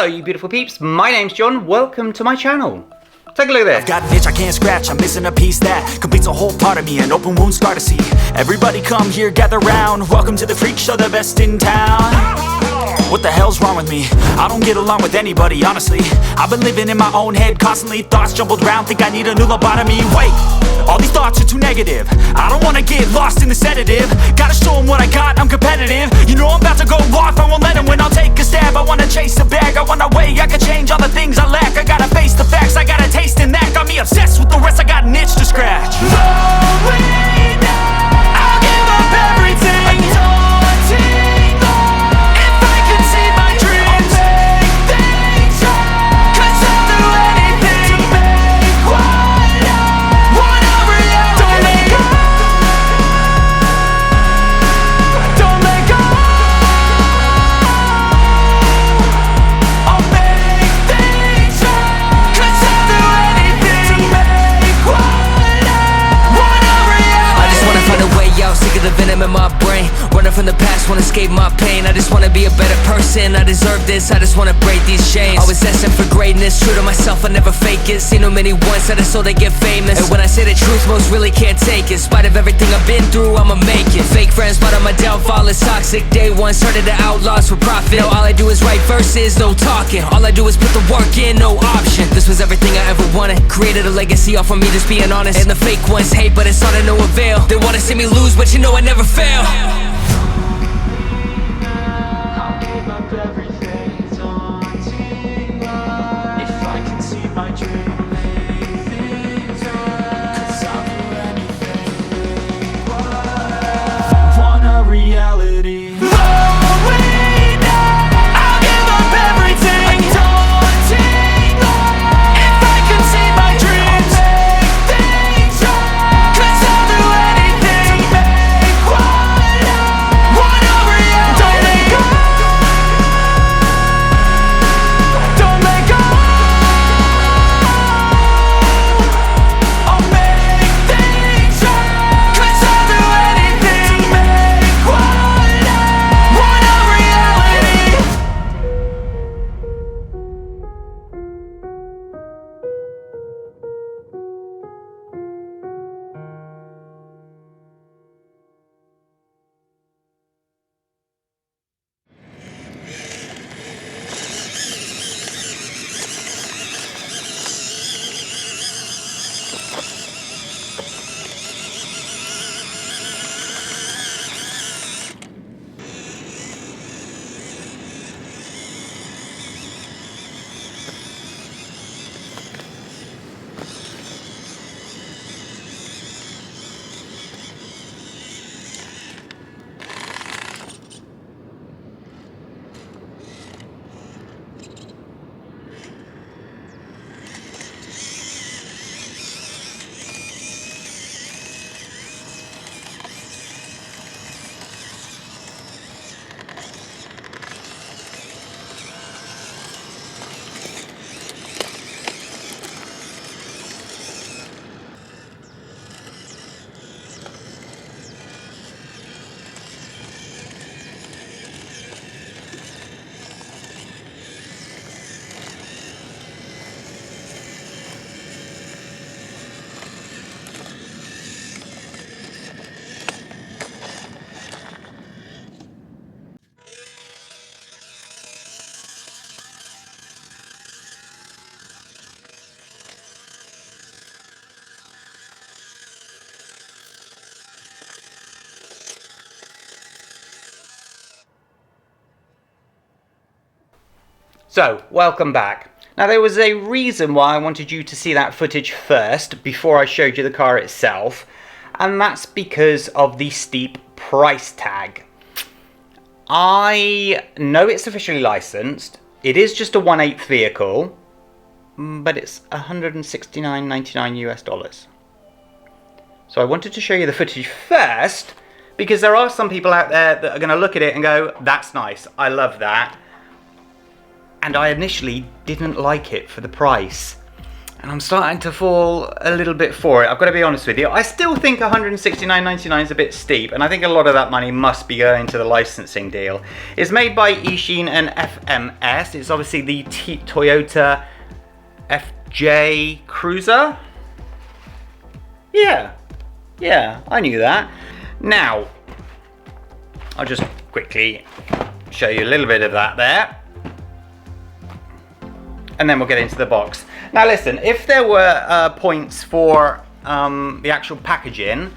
Hello you beautiful peeps, my name's John, welcome to my channel. Take a look at this. I've got an itch I can't scratch, I'm missing a piece that completes a whole part of me, an open wound scar to see. Everybody come here, gather round, welcome to the freak show, the best in town. What the hell's wrong with me? I don't get along with anybody, honestly. I've been living in my own head constantly, thoughts jumbled round, think I need a new lobotomy. Wait, all these thoughts are too negative, I don't wanna get lost in the sedative. Gotta show them what I got, I'm competitive. You know I'm about to go off, I won't let them win, I'll take a stab. I wanna chase a bag, I wanna weigh, I can change all the things I lack. I gotta face the facts, I got a taste in that. Got me obsessed with the rest, I got an itch to scratch. Lonely now, I'll give up everything. Daunting though, if I could see my dreams, I'll make things right. 'Cause I'll do anything to make what I want a reality. Don't let go, don't let go. I'll make things right. 'Cause I'll do anything to make what I want a reality. I just wanna find a way out, sick of the venom in my brain. Running from the past, wanna escape my pain. I just wanna be a better person, I deserve this. I just wanna break these chains. Always destined for greatness, true to myself, I never fake it. Seen too many once, I just so they get famous. And when I say the truth, most really can't take it. In spite of everything I've been through, I'ma make it. Fake friends, but on my downfall is toxic. Day one, started the outlaws for profit. Now all I do is write verses, no talking. All I do is put the work in, no option. This was everything I ever wanted. Created a legacy off of me, just being honest. And the fake ones hate, but it's all to no avail. They wanna see me lose, but you know I never fail. I'll give up everything, daunting life. If I can see my dream, make things right. 'Cause I'll do anything, want a reality. Lonely now, I'll give up everything. Daunting life. If I can see my dreams, make things right. 'Cause I'll do anything to make what I want a reality. Don't let go, don't let go. I'll make things right. 'Cause I'll do anything to make what I want a reality. So, welcome back. Now there was a reason why I wanted you to see that footage first before I showed you the car itself, and that's because of the steep price tag. I know it's officially licensed, it is just a 1/8 vehicle, but it's $169.99 US. So I wanted to show you the footage first, because there are some people out there that are going to look at it and go, that's nice, I love that. And I initially didn't like it for the price. And I'm starting to fall a little bit for it. I've got to be honest with you. I still think $169.99 is a bit steep, and I think a lot of that money must be going to the licensing deal. It's made by Eachine and FMS. It's obviously the Toyota FJ Cruiser. Yeah, I knew that. Now, I'll just quickly show you a little bit of that there. And then we'll get into the box. Now listen, if there were points for the actual packaging,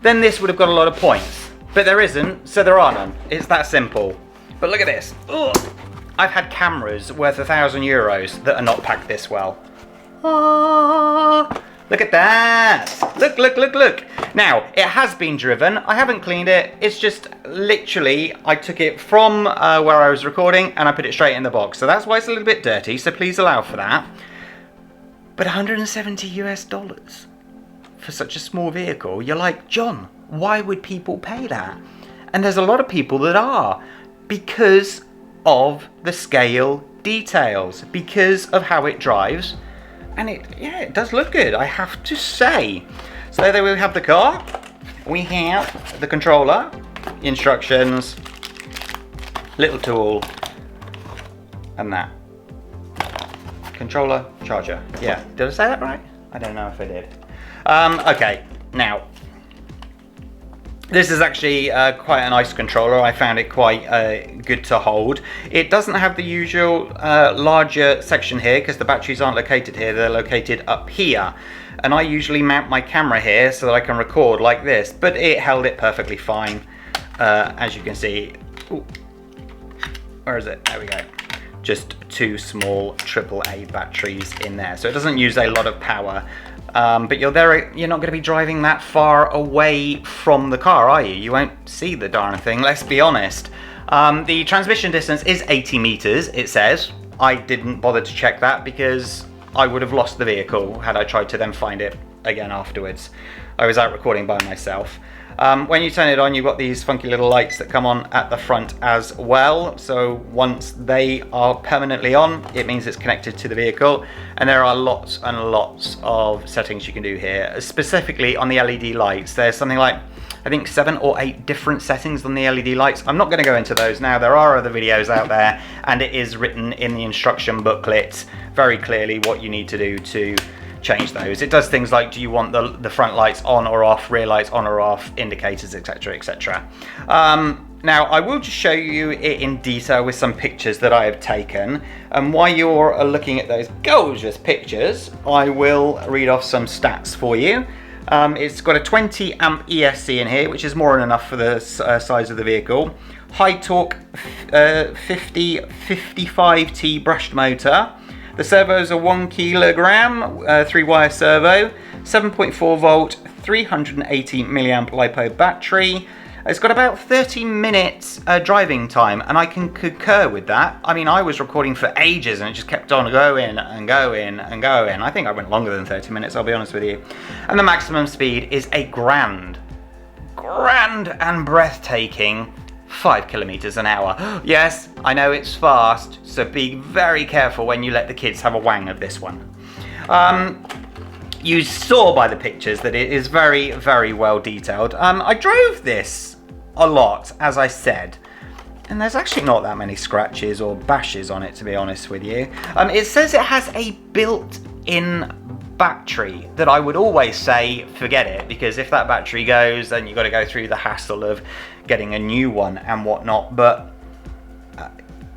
then this would have got a lot of points. But there isn't, so there are none. It's that simple. But look at this. Ugh. I've had cameras worth €1,000 that are not packed this well. Look at that. Look. Now, it has been driven. I haven't cleaned it. It's just literally, I took it from where I was recording and I put it straight in the box. So that's why it's a little bit dirty. So please allow for that. But $170 for such a small vehicle. You're like, John, why would people pay that? And there's a lot of people that are, because of the scale details, because of how it drives. And it does look good, I have to say. So there we have the car. We have the controller, instructions, little tool, and that. Controller, charger. Yeah, did I say that right? I don't know if I did. Okay, now. This is actually quite a nice controller. I found it quite good to hold. It doesn't have the usual larger section here because the batteries aren't located here, they're located up here. And I usually mount my camera here so that I can record like this, but it held it perfectly fine. As you can see, ooh, where is it? There we go. Just two small AAA batteries in there. So it doesn't use a lot of power. But you're not going to be driving that far away from the car, are you? You won't see the darn thing, let's be honest. The transmission distance is 80 meters, it says. I didn't bother to check that because I would have lost the vehicle had I tried to then find it again afterwards. I was out recording by myself. When you turn it on, you've got these funky little lights that come on at the front as well. So once they are permanently on, it means it's connected to the vehicle. And there are lots and lots of settings you can do here. Specifically on the LED lights, there's something like, I think 7 or 8 different settings on the LED lights. I'm not going to go into those now. There are other videos out there, and it is written in the instruction booklet very clearly what you need to do to change those. It does things like, do you want the front lights on or off, rear lights on or off, indicators, etc, etc. Now I will just show you it in detail with some pictures that I have taken, and while you're looking at those gorgeous pictures, I will read off some stats for you. It's got a 20 amp ESC in here, which is more than enough for the size of the vehicle. High torque 55T brushed motor. The servos are 1 kilogram, 3-wire servo, 7.4 volt, 380 milliamp LiPo battery. It's got about 30 minutes driving time, and I can concur with that. I mean, I was recording for ages and it just kept on going and going and going. I think I went longer than 30 minutes, I'll be honest with you. And the maximum speed is a grand and breathtaking 5 kilometers an hour. Yes, I know it's fast, so be very careful when you let the kids have a wang of this one. You saw by the pictures that it is very, very well detailed. I drove this a lot, as I said, and there's actually not that many scratches or bashes on it, to be honest with you. It says it has a built-in battery that I would always say forget it, because if that battery goes, then you've got to go through the hassle of getting a new one and whatnot. But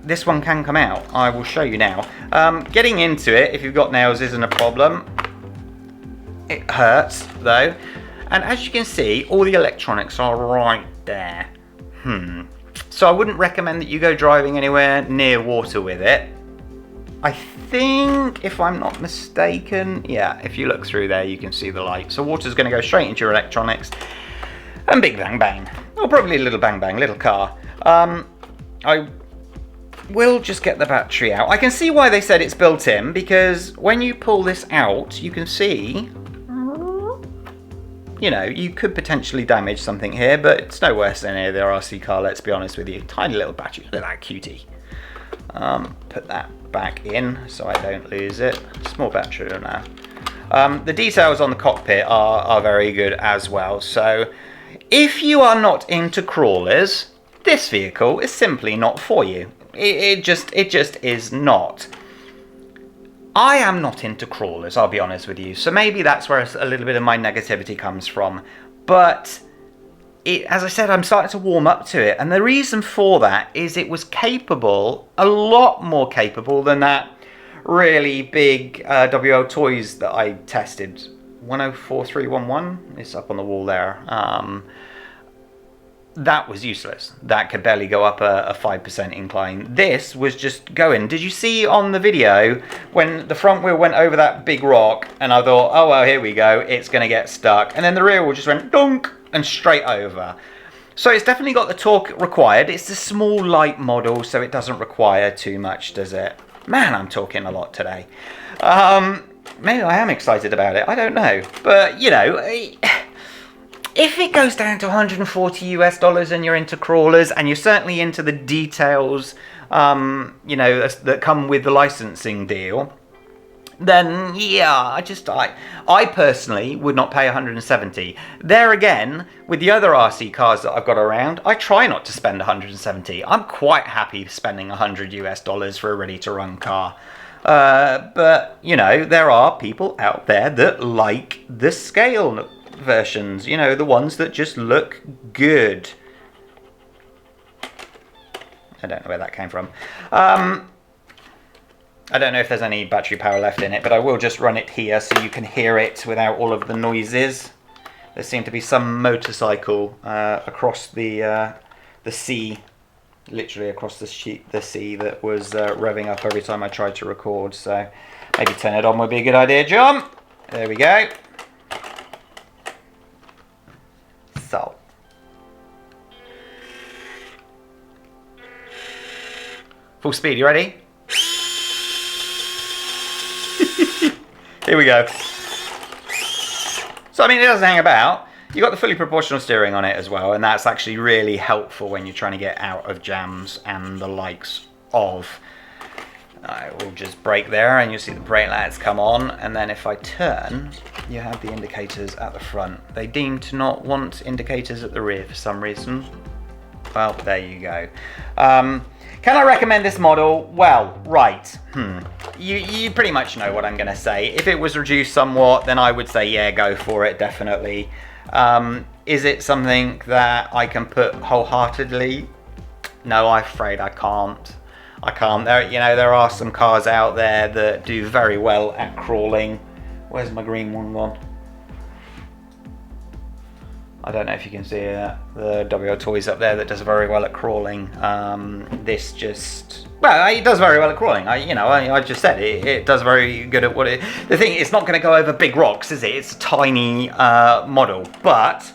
this one can come out. I will show you now. Getting into it, if you've got nails, isn't a problem. It hurts though, and as you can see, all the electronics are right there. So I wouldn't recommend that you go driving anywhere near water with it. I think, if I'm not mistaken, yeah, if you look through there, you can see the light. So water's going to go straight into your electronics, and big bang bang, or probably a little bang bang, little car. I will just get the battery out. I can see why they said it's built in, because when you pull this out, you can see, you know, you could potentially damage something here, but it's no worse than any other RC car, let's be honest with you. Tiny little battery, look at that cutie. Put that back in so I don't lose it. Small battery now. The details on the cockpit are very good as well. So if you are not into crawlers, this vehicle is simply not for you. It just is not. I am not into crawlers, I'll be honest with you. So maybe that's where a little bit of my negativity comes from. But as I said, I'm starting to warm up to it. And the reason for that is it was capable, a lot more capable than that really big WL Toys that I tested. 104311, it's up on the wall there. That was useless. That could barely go up a 5% incline. This was just going. Did you see on the video when the front wheel went over that big rock and I thought, oh well, here we go, it's going to get stuck. And then the rear wheel just went dunk and straight over. So it's definitely got the torque required. It's a small light model, so it doesn't require too much, does it? Man, I'm talking a lot today. Maybe I am excited about it. I don't know. But, you know, if it goes down to $140 and you're into crawlers and you're certainly into the details, you know, that come with the licensing deal, then yeah, I personally would not pay 170. There again, with the other RC cars that I've got around, I try not to spend 170. I'm quite happy spending $100 for a ready-to-run car. But, you know, there are people out there that like the scale versions, you know, the ones that just look good. I don't know where that came from. I don't know if there's any battery power left in it, but I will just run it here so you can hear it without all of the noises. There seemed to be some motorcycle across the sea, literally across the sea, that was revving up every time I tried to record. So maybe turn it on would be a good idea, John. There we go. So. Full speed, you ready? Here we go. So, I mean, it doesn't hang about. You've got the fully proportional steering on it as well, and that's actually really helpful when you're trying to get out of jams and the likes of. I will just brake there, and you'll see the brake lights come on, and then if I turn, you have the indicators at the front. They deem to not want indicators at the rear for some reason. Well, there you go. Can I recommend this model? Well, right. You pretty much know what I'm going to say. If it was reduced somewhat, then I would say, yeah, go for it, definitely. Is it something that I can put wholeheartedly? No, I'm afraid I can't. There are some cars out there that do very well at crawling. Where's my green one gone? I don't know if you can see the WL Toys up there that does very well at crawling. This just, well, it does very well at crawling. I just said it does very good at what it. The thing, it's not going to go over big rocks, is it? It's a tiny model, but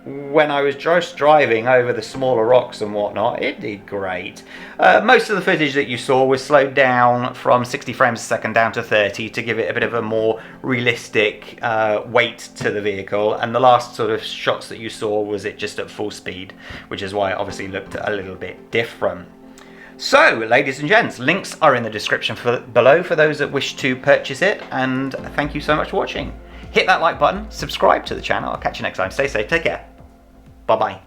when I was just driving over the smaller rocks and whatnot, it did great. Most of the footage that you saw was slowed down from 60 frames a second down to 30 to give it a bit of a more realistic weight to the vehicle, and the last sort of shots that you saw was it just at full speed, which is why it obviously looked a little bit different. So, ladies and gents, links are in the description below for those that wish to purchase it, and thank you so much for watching. Hit that like button, subscribe to the channel. I'll catch you next time. Stay safe, take care. Bye-bye.